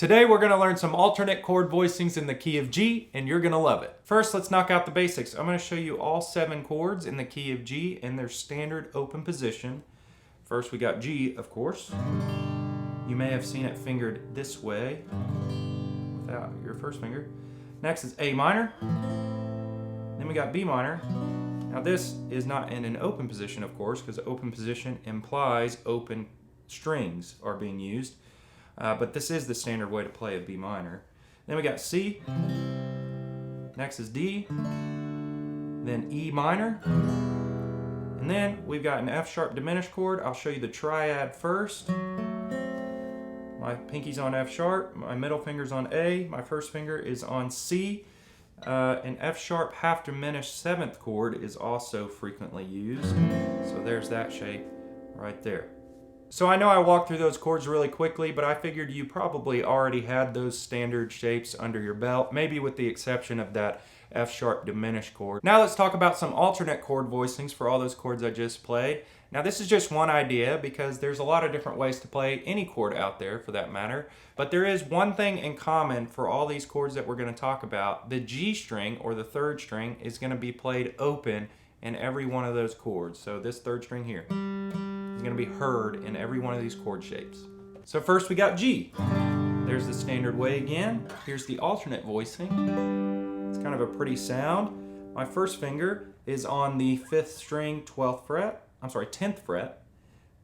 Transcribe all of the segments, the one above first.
Today we're going to learn some alternate chord voicings in the key of G, and you're going to love it. First, let's knock out the basics. I'm going to show you all 7 chords in the key of G in their standard open position. First, we got G, of course. You may have seen it fingered this way without your first finger. Next is A minor. Then we got B minor. Now this is not in an open position, of course, because open position implies open strings are being used. But this is the standard way to play a B minor. Then we got C. Next is D. Then E minor. And then we've got an F sharp diminished chord. I'll show you the triad first. My pinky's on F sharp, my middle finger's on A, my first finger is on C. An F sharp half diminished 7th chord is also frequently used. So there's that shape right there. So I know I walked through those chords really quickly, but I figured you probably already had those standard shapes under your belt, maybe with the exception of that F sharp diminished chord. Now let's talk about some alternate chord voicings for all those chords I just played. Now this is just one idea because there's a lot of different ways to play any chord out there for that matter, but there is one thing in common for all these chords that we're going to talk about. The G string, or the 3rd string, is going to be played open in every one of those chords. So this 3rd string here is going to be heard in every one of these chord shapes. So first we got G. There's the standard way again. Here's the alternate voicing. It's kind of a pretty sound. My first finger is on the 5th string 12th fret. I'm sorry, 10th fret.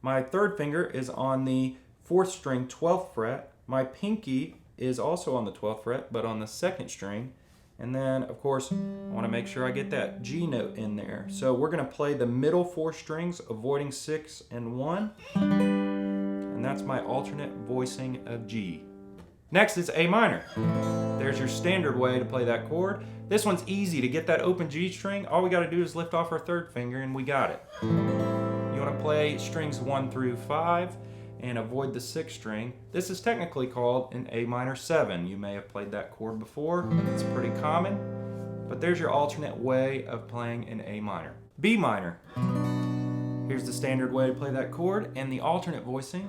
My 3rd finger is on the 4th string 12th fret. My pinky is also on the 12th fret, but on the 2nd string. And then, of course, I want to make sure I get that G note in there. So we're going to play the middle 4 strings, avoiding 6 and 1. And that's my alternate voicing of G. Next is A minor. There's your standard way to play that chord. This one's easy. To get that open G string, all we got to do is lift off our 3rd finger and we got it. You want to play strings 1 through 5 and avoid the 6th string. This is technically called an A minor 7. You may have played that chord before. It's pretty common, but there's your alternate way of playing an A minor. B minor. Here's the standard way to play that chord, and the alternate voicing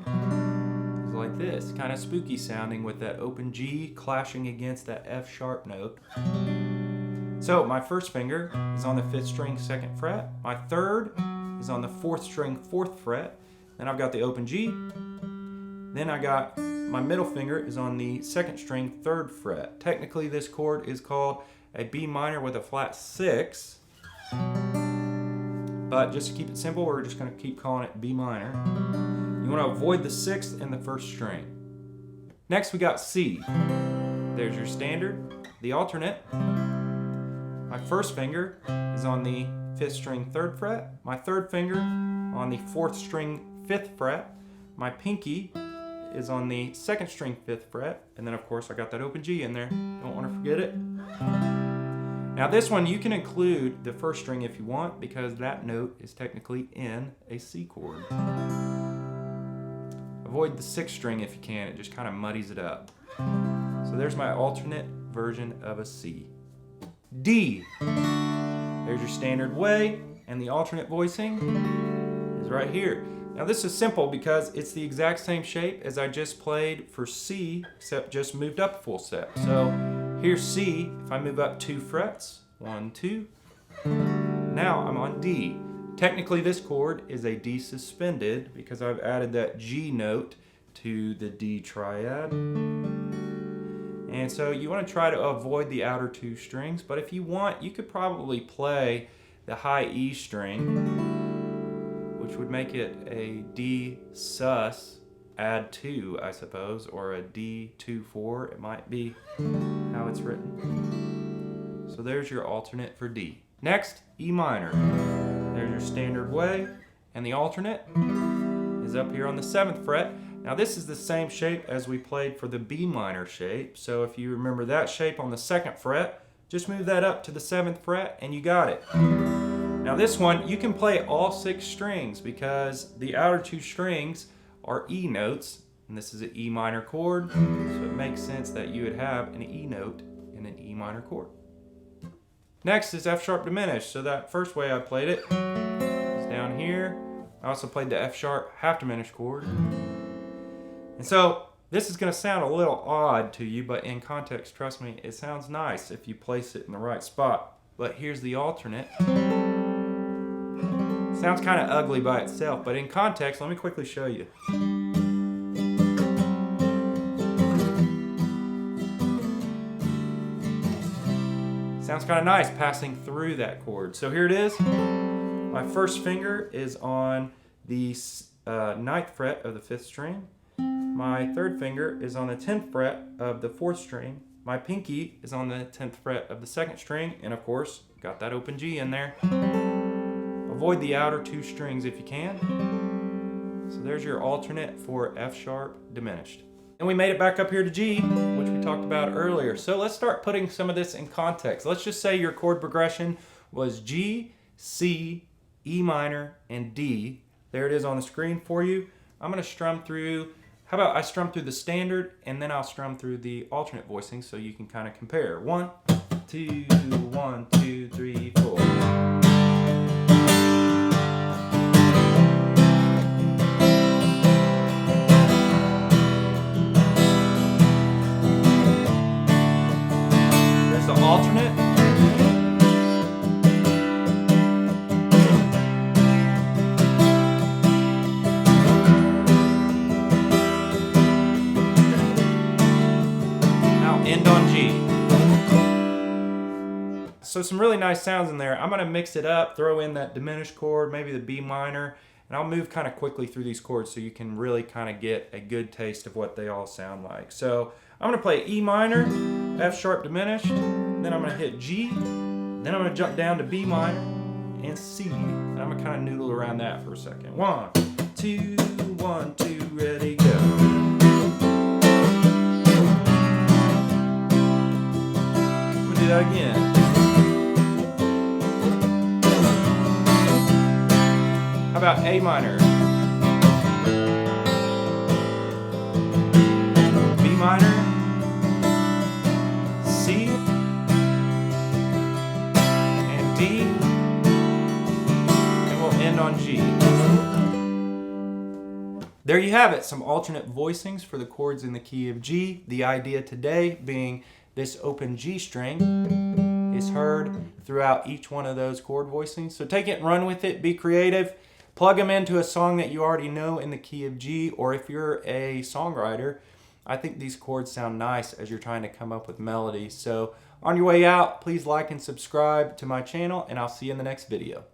is like this, kind of spooky sounding with that open G clashing against that F sharp note. So my first finger is on the 5th string 2nd fret. My 3rd is on the 4th string 4th fret. Then I've got the open G. Then I got my middle finger is on the 2nd string 3rd fret. Technically this chord is called a B minor with a flat 6. But just to keep it simple, we're just going to keep calling it B minor. You want to avoid the 6th and the 1st string. Next we got C. There's your standard. The alternate. My first finger is on the 5th string 3rd fret. My 3rd finger on the 4th string 5th fret. My pinky is on the 2nd string 5th fret. And then of course I got that open G in there. Don't want to forget it. Now this one you can include the 1st string if you want, because that note is technically in a C chord. Avoid the 6th string if you can. It just kind of muddies it up. So there's my alternate version of a C. D. There's your standard way, and the alternate voicing is right here. Now this is simple because it's the exact same shape as I just played for C, except just moved up a full step. So here's C. If I move up 2 frets, 1, 2. Now I'm on D. Technically this chord is a D suspended because I've added that G note to the D triad. And so you want to try to avoid the outer 2 strings, but if you want, you could probably play the high E string, which would make it a D sus add 2, I suppose, or a D 2-4. It might be how it's written. So there's your alternate for D. Next, E minor. There's your standard way, and the alternate is up here on the 7th fret. Now this is the same shape as we played for the B minor shape, so if you remember that shape on the 2nd fret, just move that up to the 7th fret and you got it. Now this one, you can play all 6 strings because the outer 2 strings are E notes, and this is an E minor chord, so it makes sense that you would have an E note in an E minor chord. Next is F sharp diminished, so that first way I played it is down here. I also played the F sharp half diminished chord. And so This is going to sound a little odd to you, but in context, trust me, it sounds nice if you place it in the right spot. But here's the alternate. Sounds kind of ugly by itself, but in context, let me quickly show you. Sounds kind of nice passing through that chord. So here it is. My first finger is on the 9th fret of the 5th string. My third finger is on the 10th fret of the 4th string. My pinky is on the 10th fret of the 2nd string, and of course, got that open G in there. Avoid the outer 2 strings if you can. So there's your alternate for F sharp diminished. And we made it back up here to G, which we talked about earlier. So let's start putting some of this in context. Let's just say your chord progression was G, C, E minor, and D. There it is on the screen for you. I'm going to strum through. How about I strum through the standard and then I'll strum through the alternate voicing so you can kind of compare. 1, 2, 1, 2, 3, 4. There's the alternate. End on G. So some really nice sounds in there. I'm going to mix it up, throw in that diminished chord, maybe the B minor, and I'll move kind of quickly through these chords so you can really kind of get a good taste of what they all sound like. So I'm going to play E minor, F sharp diminished, then I'm going to hit G, then I'm going to jump down to B minor and C, and I'm going to kind of noodle around that for a second. 1, 2, 1, 2, ready, go. Do that again. How about A minor? B minor? C? And D? And we'll end on G. There you have it, some alternate voicings for the chords in the key of G. The idea today being this open G string is heard throughout each one of those chord voicings. So take it and run with it, be creative, plug them into a song that you already know in the key of G, or if you're a songwriter, I think these chords sound nice as you're trying to come up with melodies. So on your way out, please like and subscribe to my channel, and I'll see you in the next video.